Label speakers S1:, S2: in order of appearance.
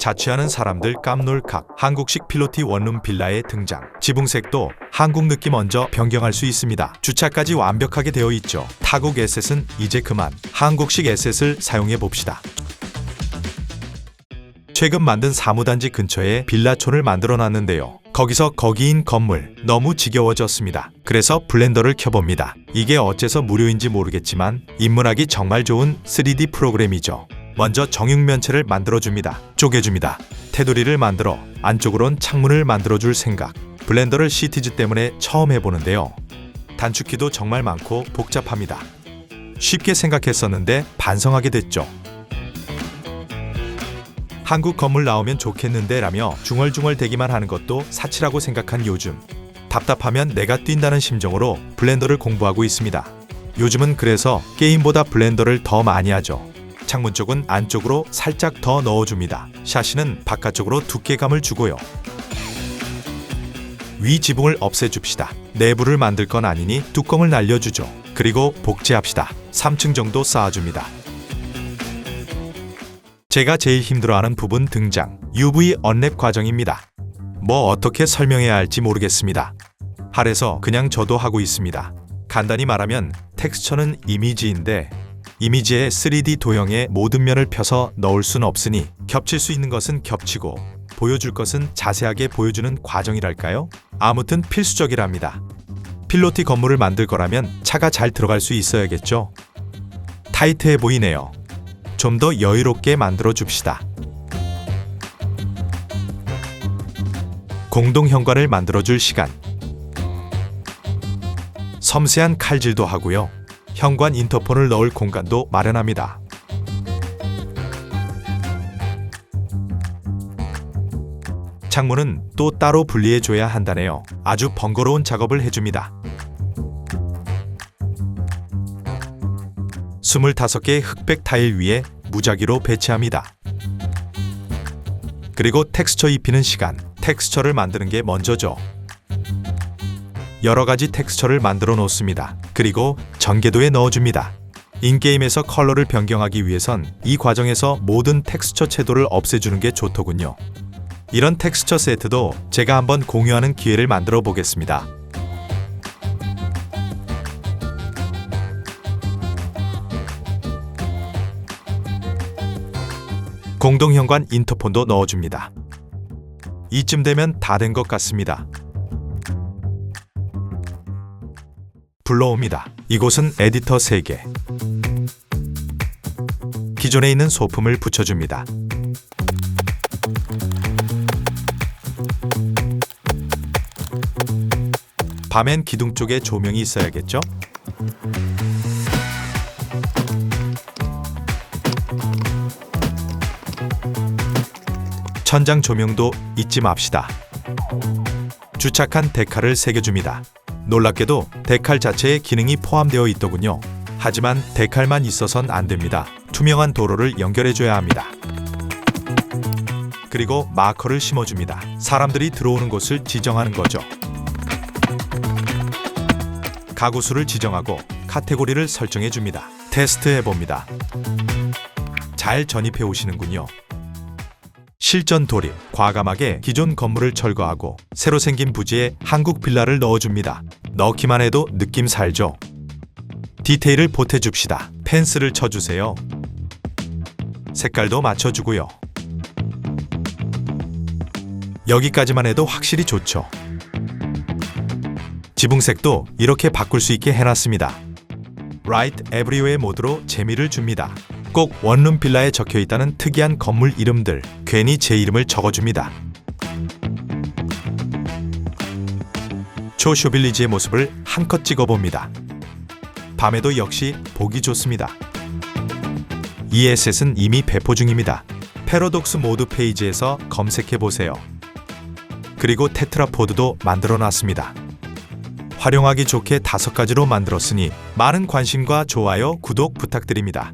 S1: 자취하는 사람들 깜놀각. 한국식 필로티 원룸 빌라의 등장. 지붕색도 한국 느낌 얹어 변경할 수 있습니다. 주차까지 완벽하게 되어 있죠. 타국 에셋은 이제 그만 한국식 에셋을 사용해 봅시다. 최근 만든 사무단지 근처에 빌라촌을 만들어 놨는데요. 거기서 거기인 건물 너무 지겨워졌습니다. 그래서 블렌더를 켜봅니다. 이게 어째서 무료인지 모르겠지만 입문하기 정말 좋은 3D 프로그램이죠. 먼저 정육면체를 만들어줍니다. 쪼개줍니다. 테두리를 만들어 안쪽으론 창문을 만들어줄 생각. 블렌더를 시티즈 때문에 처음 해보는데요. 단축키도 정말 많고 복잡합니다. 쉽게 생각했었는데 반성하게 됐죠. 한국 건물 나오면 좋겠는데 라며 중얼중얼대기만 하는 것도 사치라고 생각한 요즘. 답답하면 내가 뛴다는 심정으로 블렌더를 공부하고 있습니다. 요즘은 그래서 게임보다 블렌더를 더 많이 하죠. 창문 쪽은 안쪽으로 살짝 더 넣어줍니다. 샤시는 바깥쪽으로 두께감을 주고요. 위 지붕을 없애줍시다. 내부를 만들 건 아니니 뚜껑을 날려주죠. 그리고 복제합시다. 3층 정도 쌓아줍니다. 제가 제일 힘들어하는 부분 등장. UV 언랩 과정입니다. 뭐 어떻게 설명해야 할지 모르겠습니다. 할에서 그냥 저도 하고 있습니다. 간단히 말하면 텍스처는 이미지인데 이미지의 3D 도형에 모든 면을 펴서 넣을 순 없으니 겹칠 수 있는 것은 겹치고 보여줄 것은 자세하게 보여주는 과정이랄까요? 아무튼 필수적이랍니다. 필로티 건물을 만들 거라면 차가 잘 들어갈 수 있어야겠죠? 타이트해 보이네요. 좀 더 여유롭게 만들어 줍시다. 공동 현관을 만들어줄 시간. 섬세한 칼질도 하고요. 현관 인터폰을 넣을 공간도 마련합니다. 창문은 또 따로 분리해줘야 한다네요. 아주 번거로운 작업을 해줍니다. 25개의 흑백 타일 위에 무작위로 배치합니다. 그리고 텍스처 입히는 시간. 텍스처를 만드는 게 먼저죠. 여러 가지 텍스처를 만들어 놓습니다. 그리고 전개도에 넣어줍니다. 인게임에서 컬러를 변경하기 위해선 이 과정에서 모든 텍스처 채도를 없애주는 게 좋더군요. 이런 텍스처 세트도 제가 한번 공유하는 기회를 만들어 보겠습니다. 공동현관 인터폰도 넣어줍니다. 이쯤 되면 다 된 것 같습니다. 불러옵니다. 이곳은 에디터 3개. 기존에 있는 소품을 붙여줍니다. 밤엔 기둥 쪽에 조명이 있어야겠죠? 천장 조명도 잊지 맙시다. 주착한 데칼을 새겨줍니다. 놀랍게도 데칼 자체에 기능이 포함되어 있더군요. 하지만 데칼만 있어선 안 됩니다. 투명한 도로를 연결해줘야 합니다. 그리고 마커를 심어줍니다. 사람들이 들어오는 곳을 지정하는 거죠. 가구 수를 지정하고 카테고리를 설정해줍니다. 테스트해봅니다. 잘 전입해 오시는군요. 실전 돌입, 과감하게 기존 건물을 철거하고 새로 생긴 부지에 한국 빌라를 넣어줍니다. 넣기만 해도 느낌 살죠? 디테일을 보태줍시다. 펜스를 쳐주세요. 색깔도 맞춰주고요. 여기까지만 해도 확실히 좋죠? 지붕색도 이렇게 바꿀 수 있게 해놨습니다. Right Everywhere 모드로 재미를 줍니다. 꼭 원룸 빌라에 적혀있다는 특이한 건물 이름들, 괜히 제 이름을 적어줍니다. 초쇼빌리지의 모습을 한컷 찍어봅니다. 밤에도 역시 보기 좋습니다. 이 에셋은 이미 배포 중입니다. 패러독스 모드 페이지에서 검색해보세요. 그리고 테트라포드도 만들어놨습니다. 활용하기 좋게 5가지로 만들었으니 많은 관심과 좋아요, 구독 부탁드립니다.